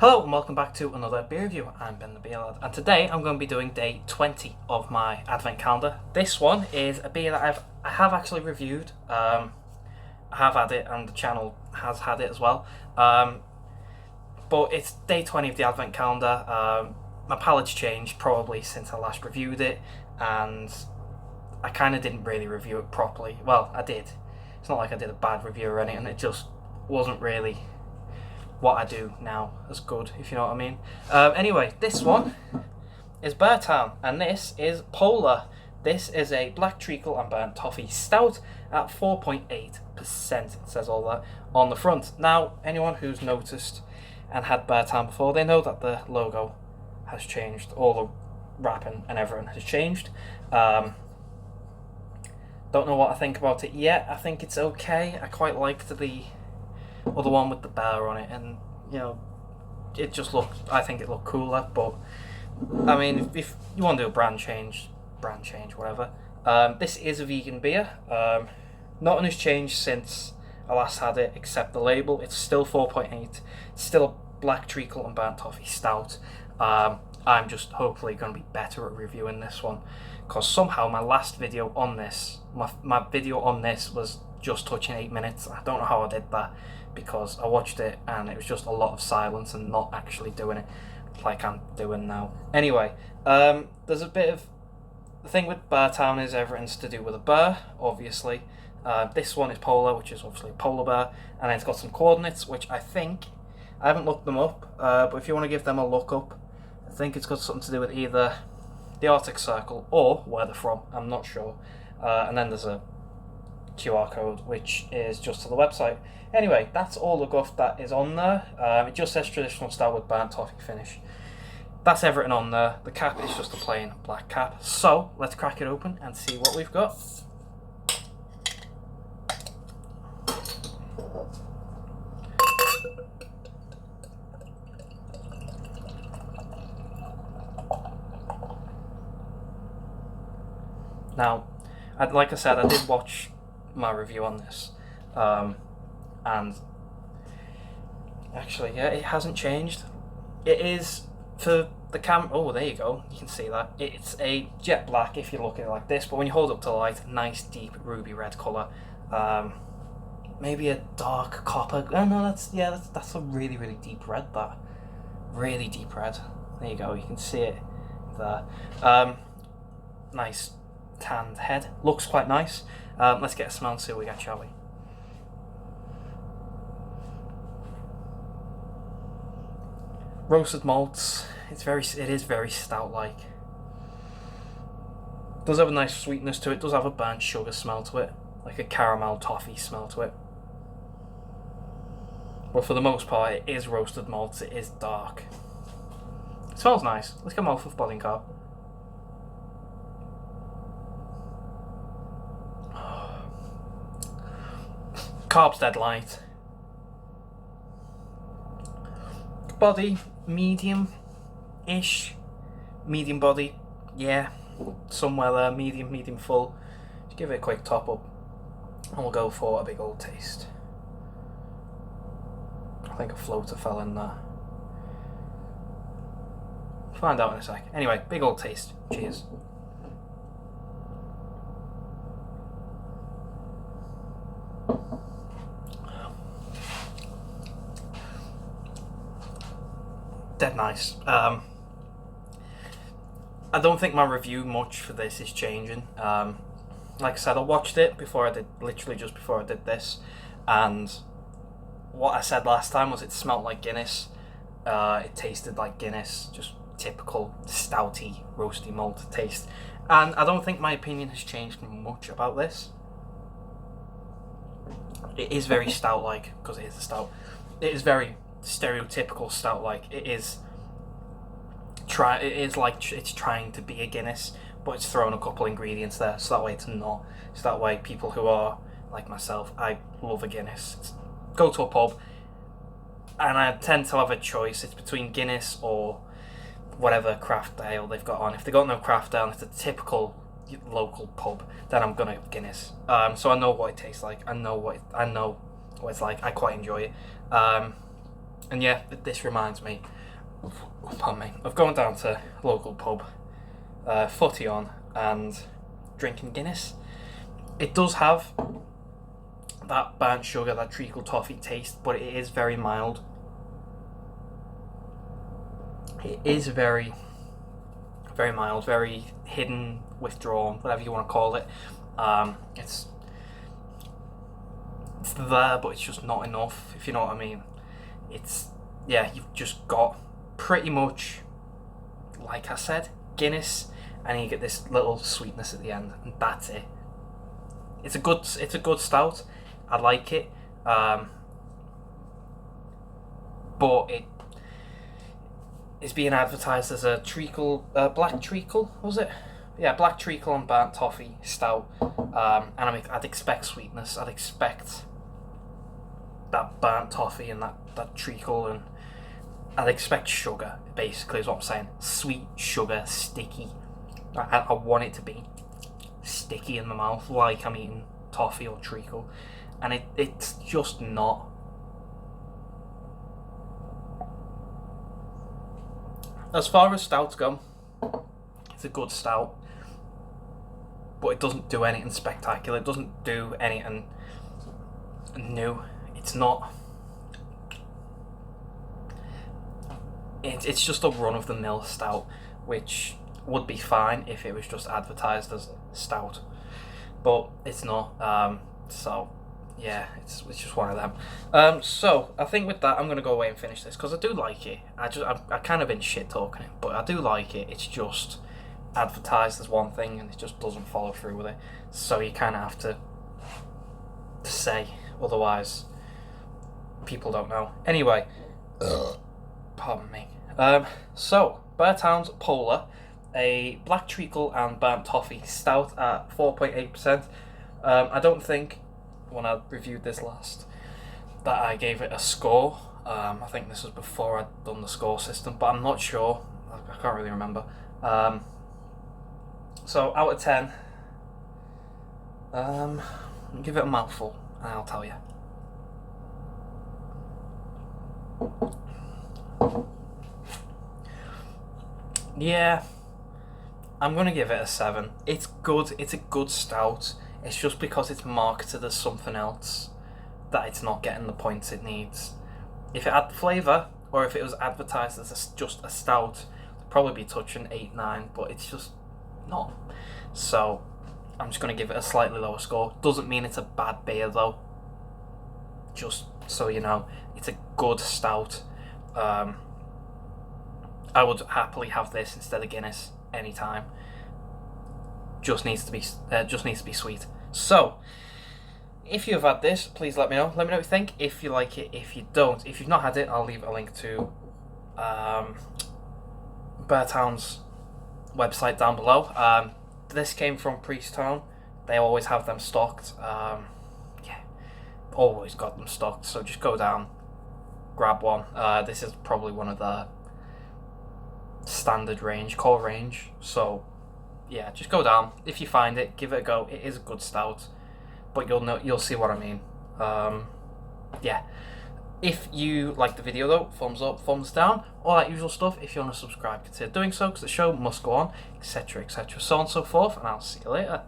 Hello and welcome back to another beer review. I'm Ben the Beer Lad, and today I'm going to be doing day 20 of my advent calendar. This one is a beer that I have actually reviewed. I have had it and the channel has had it as well. But it's day 20 of the advent calendar. My palate's changed probably since I last reviewed it, and I kind of didn't really review it properly. Well, I did. It's not like I did a bad review or anything, it just wasn't really what I do now as good, if you know what I mean. Anyway, this one is BEARTOWN, and this is Polar. This is a black treacle and burnt toffee stout at 4.8%. It says all that on the front. Now, anyone who's noticed and had BEARTOWN before, they know that the logo has changed. All the wrapping and everything has changed. Don't know what I think about it yet. I think it's okay. I quite liked the other one with the bear on it, and you know, it just looked, I think it looked cooler. But I mean, if you want to do a brand change, whatever. This is a vegan beer. Nothing has changed since I last had it except the label. It's still 4.8. It's still a black treacle and burnt toffee stout. I'm just hopefully going to be better at reviewing this one, because somehow my last video on this, my video on this was just touching 8 minutes. I don't know how I did that, because I watched it and it was just a lot of silence and not actually doing it like I'm doing now. Anyway, there's a bit of the thing with BEARTOWN is everything's to do with a bear, obviously. This one is polar, which is obviously a polar bear, and then it's got some coordinates, which I think, I haven't looked them up, but if you want to give them a look up, I think it's got something to do with either the Arctic Circle or where they're from. I'm not sure. And then there's a QR code, which is just to the website. Anyway, that's all the guff that is on there. It just says traditional stout with burnt toffee finish. That's everything on there. The cap is just a plain black cap. So let's crack it open and see what we've got. Now, like I said, I did watch my review on this, and actually, yeah, it hasn't changed. It is, for the oh, there you go, you can see that. It's a jet black if you look at it like this, but when you hold it up to the light, nice deep ruby red colour. Maybe a dark copper. Oh no, that's a really, really deep red, that. Really deep red. There you go, you can see it there. Nice tanned head. Looks quite nice. Let's get a smell and see what we get, shall we? Roasted malts. It is very stout-like. Does have a nice sweetness to it. Does have a burnt sugar smell to it, like a caramel toffee smell to it. But for the most part, it is roasted malts. It is dark. It smells nice. Let's get mouthful of boiling carb. Carbs dead light. Body medium-ish. Medium body, yeah, somewhere there. Medium full. Just give it a quick top up, and we'll go for a big old taste. I think a floater fell in there. Find out in a sec. Anyway, big old taste. Cheers. Dead nice. I don't think my review much for this is changing. Like I said, I watched it before I did, literally just before I did this, and what I said last time was it smelled like Guinness. It tasted like Guinness, just typical stouty, roasty malt taste. And I don't think my opinion has changed much about this. It is very stout-like, because it is a stout. It is very stereotypical stout-like. It is like it's trying to be a Guinness, but it's thrown a couple ingredients there, so that way it's not. So that way people who are like myself, I love a Guinness. Go to a pub, and I tend to have a choice. It's between Guinness or whatever craft ale they've got on. If they've got no craft ale, it's a typical local pub, then I'm gonna have Guinness. So I know what it tastes like. I know what it's like. I quite enjoy it. And yeah, this reminds me, pardon me, of going down to a local pub, footy on, and drinking Guinness. It does have that burnt sugar, that treacle toffee taste, but it is very mild. It is very, very mild, very hidden, withdrawn, whatever you want to call it. It's there, but it's just not enough, if you know what I mean. It's, yeah, you've just got pretty much, like I said, Guinness, and you get this little sweetness at the end, and that's it. It's a good stout. I like it, but it is being advertised as a treacle, black treacle, was it? Yeah, black treacle and burnt toffee stout. And I'd expect sweetness. I'd expect that burnt toffee and that treacle, and I'd expect sugar. Basically, is what I'm saying. Sweet sugar, sticky. I want it to be sticky in my mouth, like I'm eating toffee or treacle, and it's just not. As far as stouts go, it's a good stout, but it doesn't do anything spectacular. It doesn't do anything new. It's not. It's just a run-of-the-mill stout, which would be fine if it was just advertised as stout, but it's not. So yeah, it's just one of them. So I think with that, I'm gonna go away and finish this because I do like it. I kind of been shit talking it, but I do like it. It's just advertised as one thing and it just doesn't follow through with it. So you kind of have to say, otherwise people don't know. Anyway, pardon me. So BEARTOWN's Polar, a black treacle and burnt toffee stout at 4.8%. I don't think when I reviewed this last that I gave it a score. I think this was before I'd done the score system, but I'm not sure. I can't really remember. So out of 10, give it a mouthful and I'll tell you. Yeah, I'm gonna give it a 7. It's good. It's a good stout. It's just because it's marketed as something else that it's not getting the points it needs. If it had flavour, or if it was advertised as just a stout, it'd probably be touching 8, 9, but it's just not. So I'm just going to give it a slightly lower score. Doesn't mean it's a bad beer though. Just so you know, it's a good stout. I would happily have this instead of Guinness anytime. Just needs to be sweet. So if you've had this, please let me know. Let me know what you think. If you like it, if you don't. If you've not had it, I'll leave a link to BEARTOWN's website down below. This came from BEARTOWN. They always have them stocked. Yeah, always got them stocked. So just go down, grab one. This is probably one of the standard range, core range. So yeah, just go down. If you find it, give it a go. It is a good stout, but you'll see what I mean. Yeah. If you like the video though, thumbs up, thumbs down, all that usual stuff. If you want to subscribe, consider doing so, because the show must go on, etc., etc., so on and so forth, and I'll see you later.